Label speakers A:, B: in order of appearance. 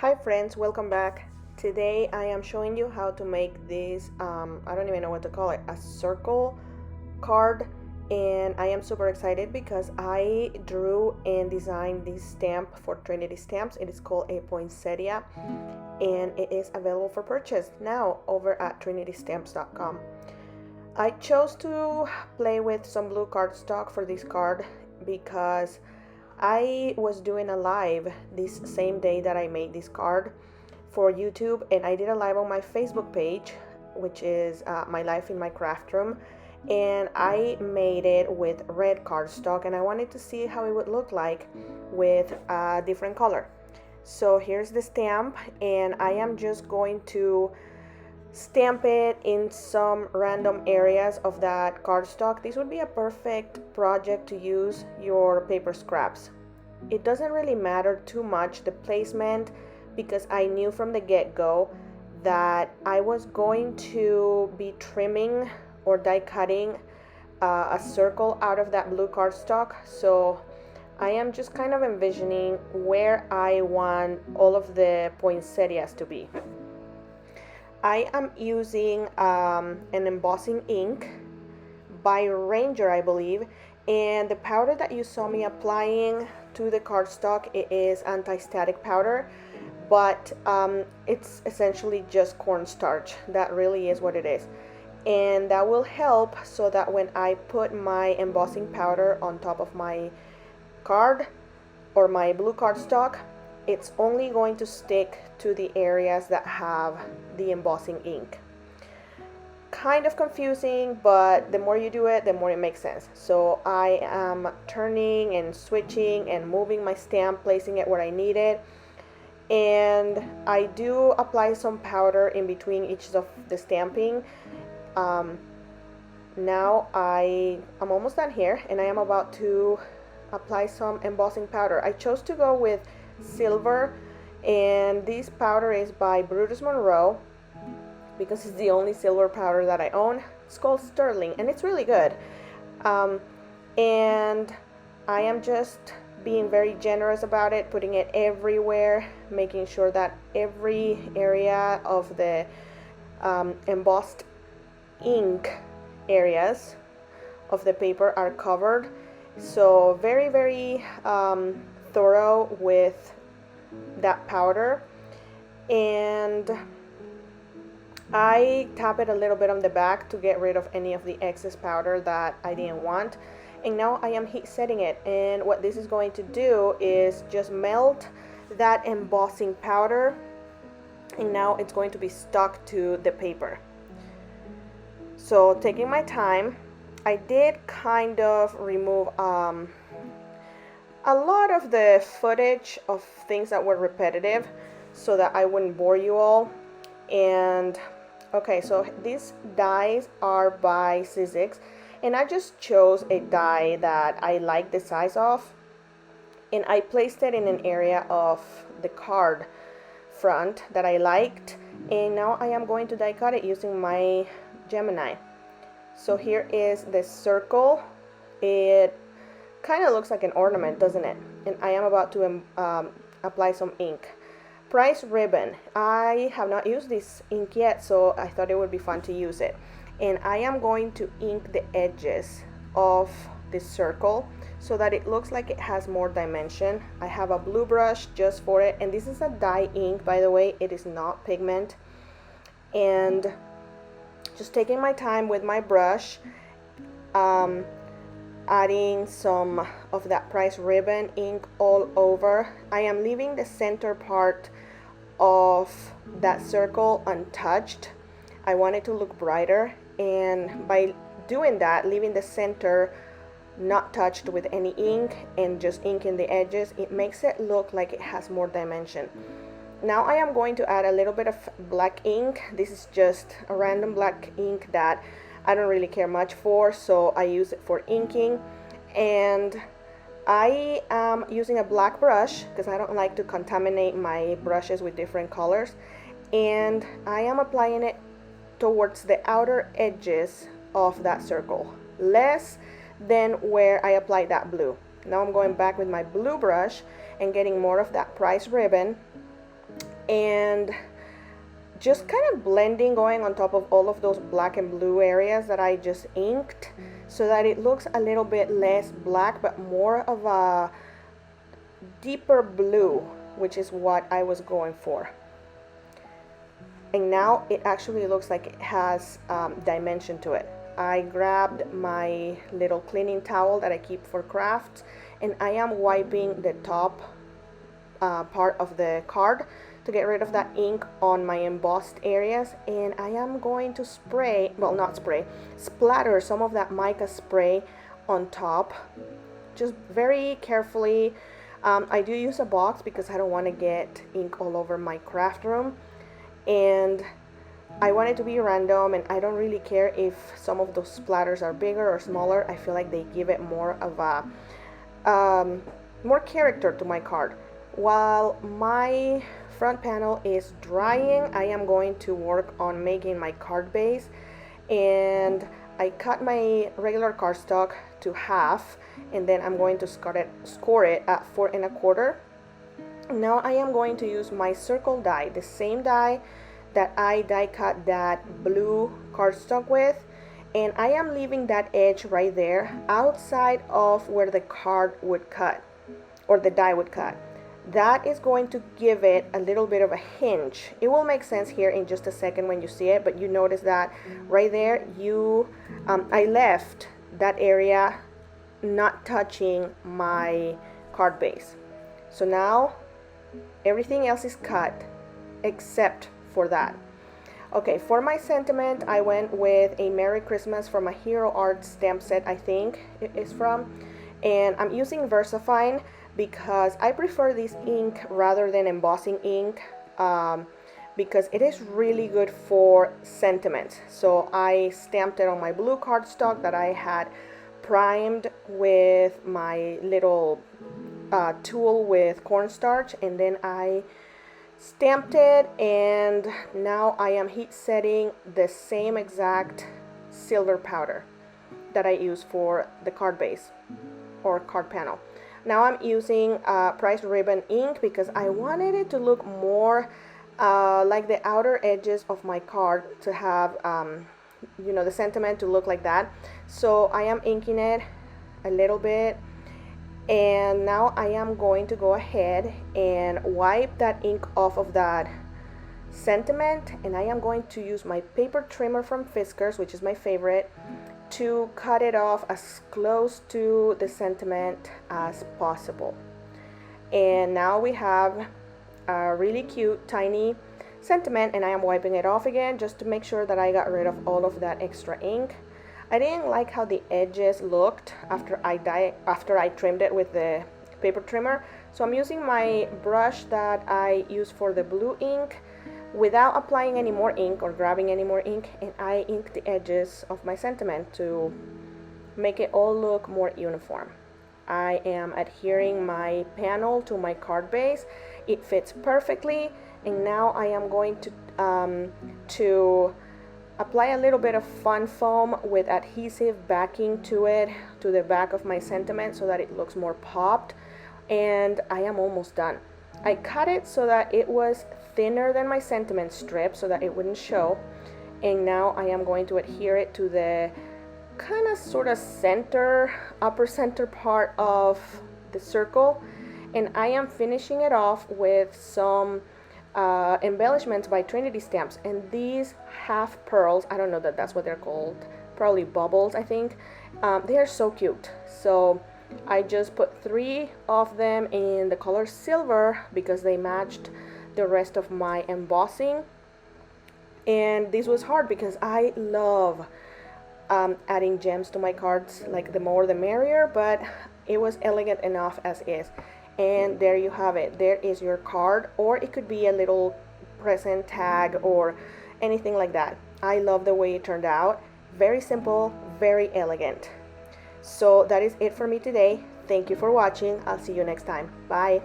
A: Hi friends, welcome back. Today I am showing you how to make this, I don't even know what to call it, a circle card. And I am super excited because I drew and designed this stamp for Trinity Stamps. It is called a poinsettia and it is available for purchase now over at trinitystamps.com. I chose to play with some blue cardstock for this card because I was doing a live this same day that I made this card for YouTube, and I did a live on my Facebook page, which is My Life in My Craft Room, and I made it with red cardstock, and I wanted to see how it would look like with a different color. So here's the stamp, and I am just going to stamp it in some random areas of that cardstock. This would be a perfect project to use your paper scraps. It doesn't really matter too much the placement because I knew from the get-go that I was going to be trimming or die cutting a circle out of that blue cardstock. So I am just kind of envisioning where I want all of the poinsettias to be. I am using an embossing ink by Ranger, I believe, and the powder that you saw me applying to the cardstock, it is anti-static powder, but it's essentially just cornstarch. That really is what it is, and that will help so that when I put my embossing powder on top of my card or my blue cardstock, it's only going to stick to the areas that have the embossing ink. Kind of confusing, but the more you do it, the more it makes sense. So I am turning and switching and moving my stamp, placing it where I need it. And I do apply some powder in between each of the stamping. Now I'm almost done here, and I am about to apply some embossing powder. I chose to go with silver, and this powder is by Brutus Monroe because it's the only silver powder that I own. It's called Sterling, and it's really good. And I am just being very generous about it, putting it everywhere, making sure that every area of the embossed ink areas of the paper are covered. So very thorough with that powder, and I tap it a little bit on the back to get rid of any of the excess powder that I didn't want. And now I am heat setting it, and what this is going to do is just melt that embossing powder, and now it's going to be stuck to the paper. So taking my time, I did kind of remove a lot of the footage of things that were repetitive so that I wouldn't bore you all. And okay, so these dies are by Sizzix, and I just chose a die that I like the size of, and I placed it in an area of the card front that I liked, and now I am going to die cut it using my Gemini. So here is the circle. It kind of looks like an ornament, doesn't it? And I am about to apply some ink. Price ribbon. I have not used this ink yet, so I thought it would be fun to use it. And I am going to ink the edges of this circle so that it looks like it has more dimension. I have a blue brush just for it, and this is a dye ink, by the way. It is not pigment. And just taking my time with my brush, adding some of that price ribbon ink all over. I am leaving the center part of that circle untouched. I want it to look brighter, and by doing that, leaving the center not touched with any ink and just inking the edges, it makes it look like it has more dimension. Now I am going to add a little bit of black ink. This is just a random black ink that I don't really care much for, so I use it for inking. And I am using a black brush because I don't like to contaminate my brushes with different colors, and I am applying it towards the outer edges of that circle, less than where I applied that blue. Now I'm going back with my blue brush and getting more of that price ribbon and just kind of blending, going on top of all of those black and blue areas that I just inked, so that it looks a little bit less black but more of a deeper blue, which is what I was going for. And now it actually looks like it has dimension to it. I grabbed my little cleaning towel that I keep for crafts, and I am wiping the top part of the card to get rid of that ink on my embossed areas, and I am going to spray, well, not spray, splatter some of that mica spray on top, just very carefully. I do use a box because I don't want to get ink all over my craft room, and I want it to be random, and I don't really care if some of those splatters are bigger or smaller. I feel like they give it more of a more character to my card. While my front panel is drying, I am going to work on making my card base, and I cut my regular cardstock to half, and then I'm going to score it at 4 1/4. Now I am going to use my circle die, the same die that I die cut that blue cardstock with, and I am leaving that edge right there outside of where the card would cut, or the die would cut. That is going to give it a little bit of a hinge. It will make sense here in just a second when you see it, but you notice that right there, I left that area not touching my card base. So now everything else is cut except for that. Okay, for my sentiment, I went with a Merry Christmas from a Hero Art stamp set, I think it is from, and I'm using VersaFine because I prefer this ink rather than embossing ink, because it is really good for sentiment. So I stamped it on my blue cardstock that I had primed with my little tool with cornstarch, and then I stamped it, and now I am heat setting the same exact silver powder that I use for the card base or card panel. Now I'm using Price Ribbon ink because I wanted it to look more like the outer edges of my card, to have you know, the sentiment to look like that. So I am inking it a little bit, and now I am going to go ahead and wipe that ink off of that sentiment, and I am going to use my paper trimmer from Fiskars, which is my favorite, to cut it off as close to the sentiment as possible. And now we have a really cute tiny sentiment, and I am wiping it off again just to make sure that I got rid of all of that extra ink. I didn't like how the edges looked after I trimmed it with the paper trimmer, so I'm using my brush that I use for the blue ink without applying any more ink or grabbing any more ink, and I ink the edges of my sentiment to make it all look more uniform. I am adhering my panel to my card base. It fits perfectly, and now I am going to apply a little bit of fun foam with adhesive backing to it, to the back of my sentiment, so that it looks more popped, and I am almost done. I cut it so that it was thinner than my sentiment strip so that it wouldn't show, and now I am going to adhere it to the kind of sort of center, upper center part of the circle, and I am finishing it off with some embellishments by Trinity Stamps, and these half pearls, I don't know that that's what they're called, probably bubbles, I think. They are so cute. So I just put 3 of them in the color silver because they matched the rest of my embossing, and this was hard because I love adding gems to my cards, like the more the merrier, but it was elegant enough as is. And there you have it. There is your card, or it could be a little present tag or anything like that. I love the way it turned out. Very simple, very elegant. So that is it for me today. Thank you for watching. I'll see you next time. Bye.